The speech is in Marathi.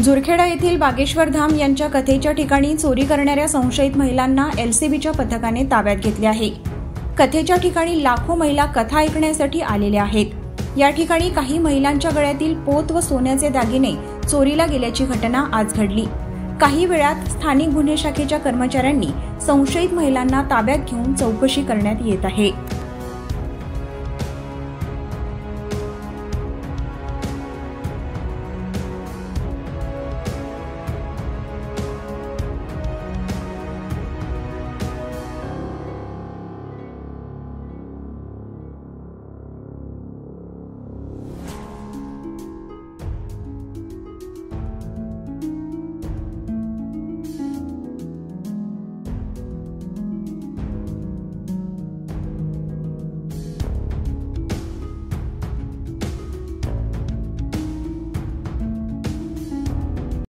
झुरखेडा येथील बागेश्वर धाम यांच्या कथेच्या ठिकाणी चोरी करणाऱ्या संशयित महिलांना एलसीबीच्या पथकाने ताब्यात घेतले आहे। कथेच्या ठिकाणी लाखो महिला कथा ऐकण्यासाठी आलेल्या आहेत। या ठिकाणी काही महिलांच्या गळ्यातील पोत व सोन्याचे दागिने चोरीला गेल्याची घटना आज घडली। काही वेळात स्थानिक गुन्हे शाखेच्या कर्मचाऱ्यांनी संशयित महिलांना ताब्यात घेऊन चौकशी करण्यात येत आहे।